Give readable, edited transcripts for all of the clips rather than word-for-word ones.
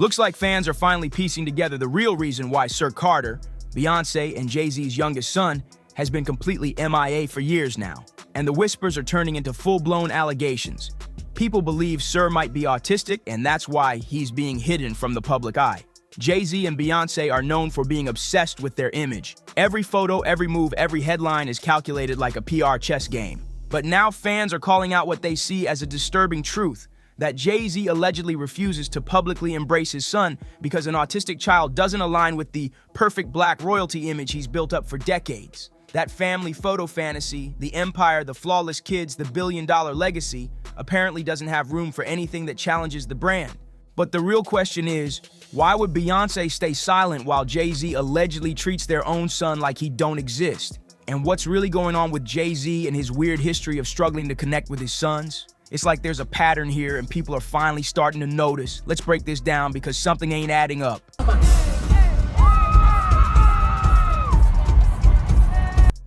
Looks like fans are finally piecing together the real reason why Sir Carter, Beyonce and Jay-Z's youngest son, has been completely MIA for years now. And the whispers are turning into full-blown allegations. People believe Sir might be autistic, and that's why he's being hidden from the public eye. Jay-Z and Beyonce are known for being obsessed with their image. Every photo, every move, every headline is calculated like a PR chess game. But now fans are calling out what they see as a disturbing truth, that Jay-Z allegedly refuses to publicly embrace his son because an autistic child doesn't align with the perfect black royalty image he's built up for decades. That family photo fantasy, the empire, the flawless kids, the billion-dollar legacy, apparently doesn't have room for anything that challenges the brand. But the real question is, why would Beyonce stay silent while Jay-Z allegedly treats their own son like he don't exist? And what's really going on with Jay-Z and his weird history of struggling to connect with his sons? It's like there's a pattern here and people are finally starting to notice. Let's break this down because something ain't adding up.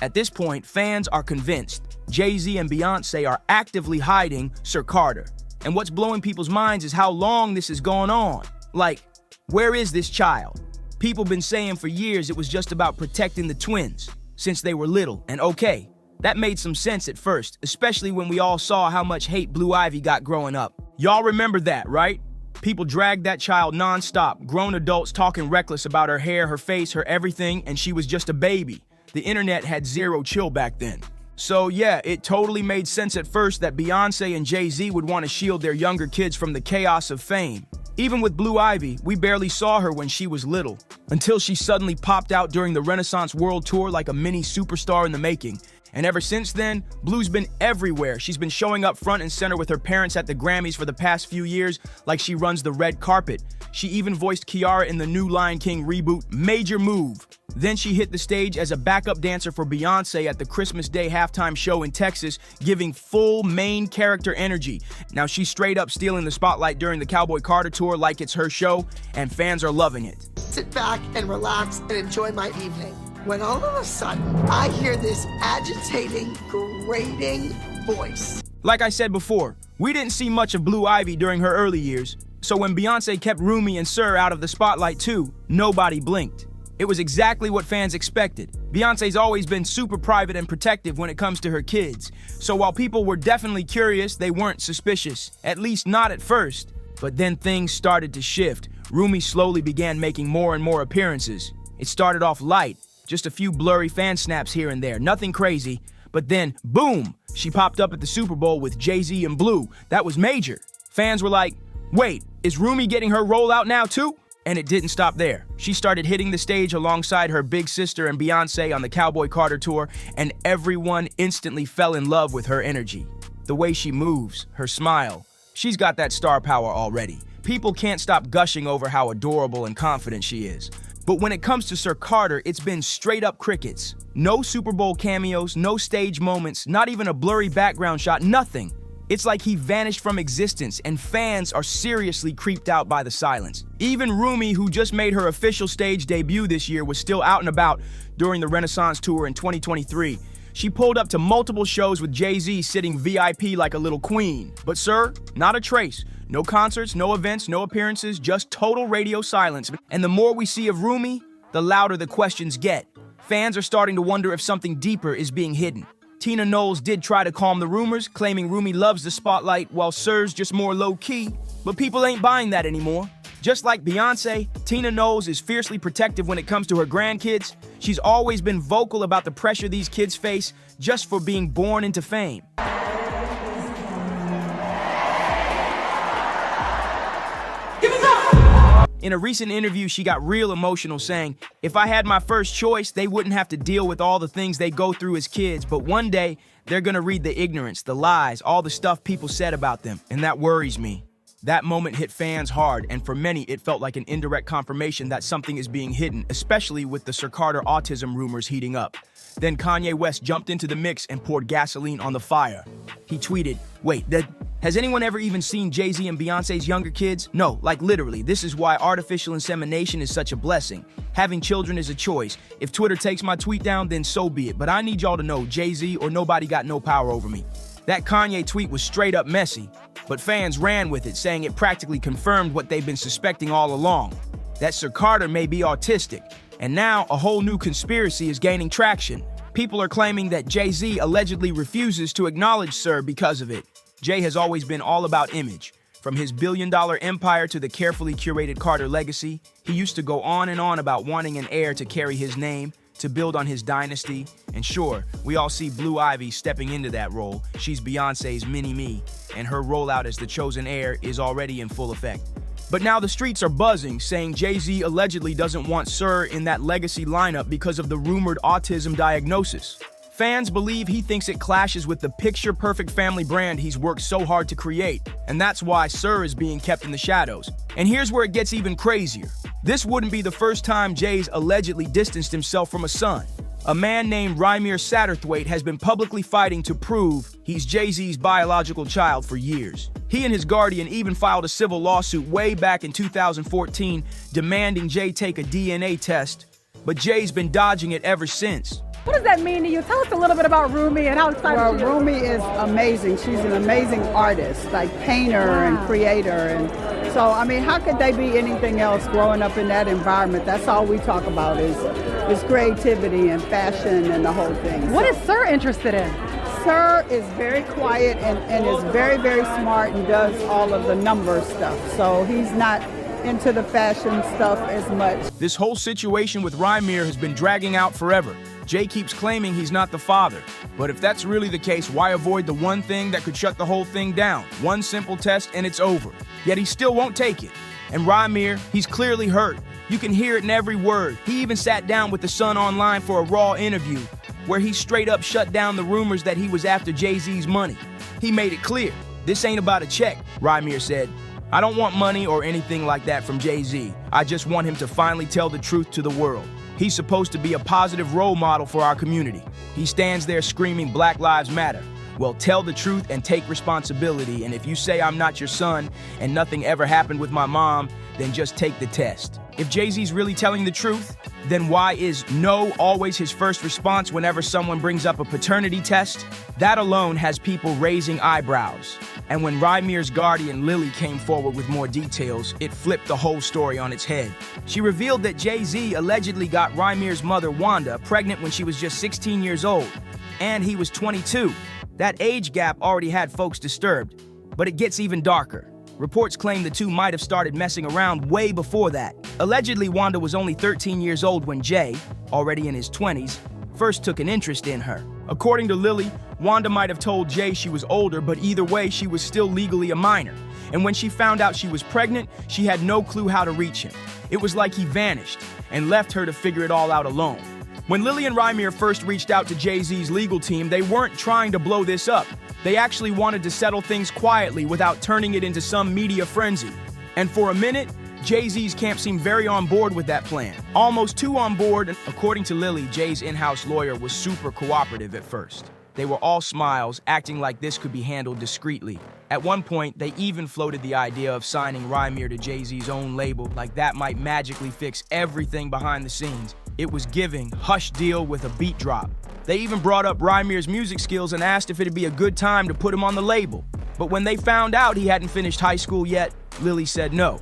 At this point, fans are convinced Jay-Z and Beyonce are actively hiding Sir Carter. And what's blowing people's minds is how long this has gone on. Like, where is this child? People been saying for years it was just about protecting the twins since they were little, and okay, that made some sense at first, especially when we all saw how much hate Blue Ivy got growing up. Y'all remember that, right? People dragged that child non-stop, grown adults talking reckless about her hair, her face, her everything, and she was just a baby. The internet had zero chill back then. So yeah, it totally made sense at first that Beyonce and Jay-Z would want to shield their younger kids from the chaos of fame. Even with Blue Ivy, we barely saw her when she was little, until she suddenly popped out during the Renaissance World Tour like a mini superstar in the making. And ever since then, Blue's been everywhere. She's been showing up front and center with her parents at the Grammys for the past few years like she runs the red carpet. She even voiced Kiara in the new Lion King reboot, Major Move. Then she hit the stage as a backup dancer for Beyonce at the Christmas Day halftime show in Texas, giving full main character energy. Now she's straight up stealing the spotlight during the Cowboy Carter tour like it's her show, and fans are loving it. Sit back and relax and enjoy my evening. When all of a sudden, I hear this agitating, grating voice. Like I said before, we didn't see much of Blue Ivy during her early years, so when Beyonce kept Rumi and Sir out of the spotlight too, nobody blinked. It was exactly what fans expected. Beyonce's always been super private and protective when it comes to her kids, so while people were definitely curious, they weren't suspicious, at least not at first. But then things started to shift. Rumi slowly began making more and more appearances. It started off light, just a few blurry fan snaps here and there, nothing crazy. But then, boom, she popped up at the Super Bowl with Jay-Z and Blue. That was major. Fans were like, wait, is Rumi getting her rollout now too? And it didn't stop there. She started hitting the stage alongside her big sister and Beyonce on the Cowboy Carter tour, and everyone instantly fell in love with her energy. The way she moves, her smile. She's got that star power already. People can't stop gushing over how adorable and confident she is. But when it comes to Sir Carter, it's been straight up crickets. No Super Bowl cameos, no stage moments, not even a blurry background shot, nothing. It's like he vanished from existence, and fans are seriously creeped out by the silence. Even Rumi, who just made her official stage debut this year, was still out and about during the Renaissance Tour in 2023. She pulled up to multiple shows with Jay-Z sitting VIP like a little queen. But Sir, not a trace. No concerts, no events, no appearances, just total radio silence. And the more we see of Rumi, the louder the questions get. Fans are starting to wonder if something deeper is being hidden. Tina Knowles did try to calm the rumors, claiming Rumi loves the spotlight while Sir's just more low-key. But people ain't buying that anymore. Just like Beyonce, Tina Knowles is fiercely protective when it comes to her grandkids. She's always been vocal about the pressure these kids face just for being born into fame. In a recent interview, she got real emotional, saying, "If I had my first choice, they wouldn't have to deal with all the things they go through as kids, but one day, they're gonna read the ignorance, the lies, all the stuff people said about them, and that worries me." That moment hit fans hard, and for many, it felt like an indirect confirmation that something is being hidden, especially with the Sir Carter autism rumors heating up. Then Kanye West jumped into the mix and poured gasoline on the fire. He tweeted, "Wait, has anyone ever even seen Jay-Z and Beyonce's younger kids? No, like literally, this is why artificial insemination is such a blessing. Having children is a choice. If Twitter takes my tweet down, then so be it. But I need y'all to know Jay-Z or nobody got no power over me." That Kanye tweet was straight up messy. But fans ran with it, saying it practically confirmed what they've been suspecting all along, that Sir Carter may be autistic. And now a whole new conspiracy is gaining traction. People are claiming that Jay-Z allegedly refuses to acknowledge Sir because of it. Jay has always been all about image. From his billion-dollar empire to the carefully curated Carter legacy, he used to go on and on about wanting an heir to carry his name, to build on his dynasty. And sure, we all see Blue Ivy stepping into that role. She's Beyonce's mini-me, and her rollout as the chosen heir is already in full effect. But now the streets are buzzing, saying Jay-Z allegedly doesn't want Sir in that legacy lineup because of the rumored autism diagnosis. Fans believe he thinks it clashes with the picture-perfect family brand he's worked so hard to create, and that's why Sir is being kept in the shadows. And here's where it gets even crazier. This wouldn't be the first time Jay's allegedly distanced himself from a son. A man named Rumi Satterthwaite has been publicly fighting to prove he's Jay-Z's biological child for years. He and his guardian even filed a civil lawsuit way back in 2014 demanding Jay take a DNA test, but Jay's been dodging it ever since. What does that mean to you? Tell us a little bit about Rumi and how excited Well, she is. Rumi is amazing. She's an amazing artist, like painter and creator. And so, I mean, how could they be anything else growing up in that environment? That's all we talk about is creativity and fashion and the whole thing. What is Sir interested in? Sir is very quiet and is very, very smart and does all of the number stuff. So he's not into the fashion stuff as much. This whole situation with Rumi has been dragging out forever. Jay keeps claiming he's not the father. But if that's really the case, why avoid the one thing that could shut the whole thing down? One simple test and it's over. Yet he still won't take it. And Rumi, he's clearly hurt. You can hear it in every word. He even sat down with The Sun online for a raw interview where he straight up shut down the rumors that he was after Jay-Z's money. He made it clear. This ain't about a check, Rumi said. I don't want money or anything like that from Jay-Z. I just want him to finally tell the truth to the world. He's supposed to be a positive role model for our community. He stands there screaming Black Lives Matter. Well, tell the truth and take responsibility. And if you say I'm not your son and nothing ever happened with my mom, then just take the test. If Jay-Z's really telling the truth, then why is no always his first response whenever someone brings up a paternity test? That alone has people raising eyebrows. And when Rumi's guardian Lily came forward with more details, it flipped the whole story on its head. She revealed that Jay-Z allegedly got Rumi's mother Wanda pregnant when she was just 16 years old, and he was 22. That age gap already had folks disturbed, but it gets even darker. Reports claim the two might have started messing around way before that. Allegedly, Wanda was only 13 years old when Jay, already in his 20s, first took an interest in her. According to Lily, Wanda might have told Jay she was older, but either way, she was still legally a minor. And when she found out she was pregnant, she had no clue how to reach him. It was like he vanished and left her to figure it all out alone. When Lily and Rumi first reached out to Jay-Z's legal team, they weren't trying to blow this up. They actually wanted to settle things quietly without turning it into some media frenzy. And for a minute, Jay-Z's camp seemed very on board with that plan. Almost too on board, and according to Lily, Jay's in-house lawyer was super cooperative at first. They were all smiles, acting like this could be handled discreetly. At one point, they even floated the idea of signing Rumi to Jay-Z's own label, like that might magically fix everything behind the scenes. It was giving hush deal with a beat drop. They even brought up Rumi's music skills and asked if it'd be a good time to put him on the label. But when they found out he hadn't finished high school yet, Lily said no.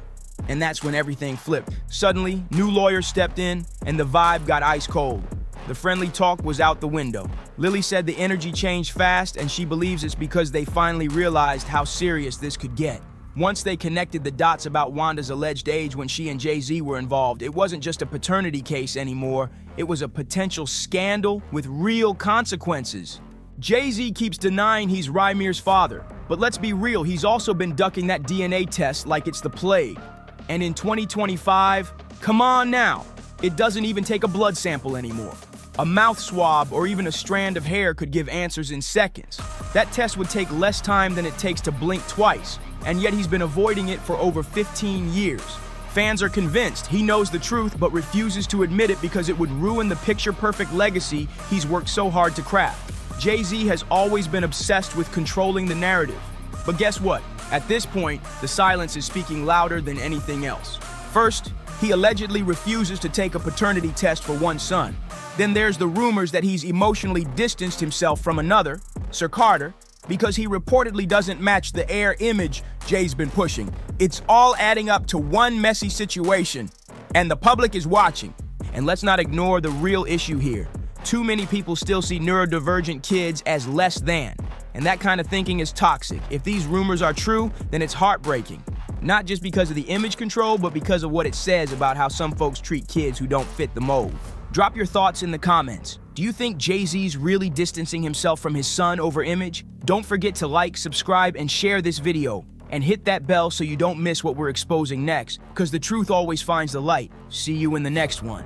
And that's when everything flipped. Suddenly, new lawyers stepped in, and the vibe got ice cold. The friendly talk was out the window. Lily said the energy changed fast, and she believes it's because they finally realized how serious this could get. Once they connected the dots about Wanda's alleged age when she and Jay-Z were involved, it wasn't just a paternity case anymore. It was a potential scandal with real consequences. Jay-Z keeps denying he's Rumi's father, but let's be real, he's also been ducking that DNA test like it's the plague. And in 2025, come on now, it doesn't even take a blood sample anymore. A mouth swab or even a strand of hair could give answers in seconds. That test would take less time than it takes to blink twice, and yet he's been avoiding it for over 15 years. Fans are convinced he knows the truth but refuses to admit it because it would ruin the picture-perfect legacy he's worked so hard to craft. Jay-Z has always been obsessed with controlling the narrative. But guess what? At this point, the silence is speaking louder than anything else. First, he allegedly refuses to take a paternity test for one son. Then there's the rumors that he's emotionally distanced himself from another, Sir Carter, because he reportedly doesn't match the Air image Jay's been pushing. It's all adding up to one messy situation, and the public is watching. And let's not ignore the real issue here. Too many people still see neurodivergent kids as less than, and that kind of thinking is toxic. If these rumors are true, then it's heartbreaking. Not just because of the image control, but because of what it says about how some folks treat kids who don't fit the mold. Drop your thoughts in the comments. Do you think Jay-Z's really distancing himself from his son over image? Don't forget to like, subscribe, and share this video. And hit that bell so you don't miss what we're exposing next, because the truth always finds the light. See you in the next one.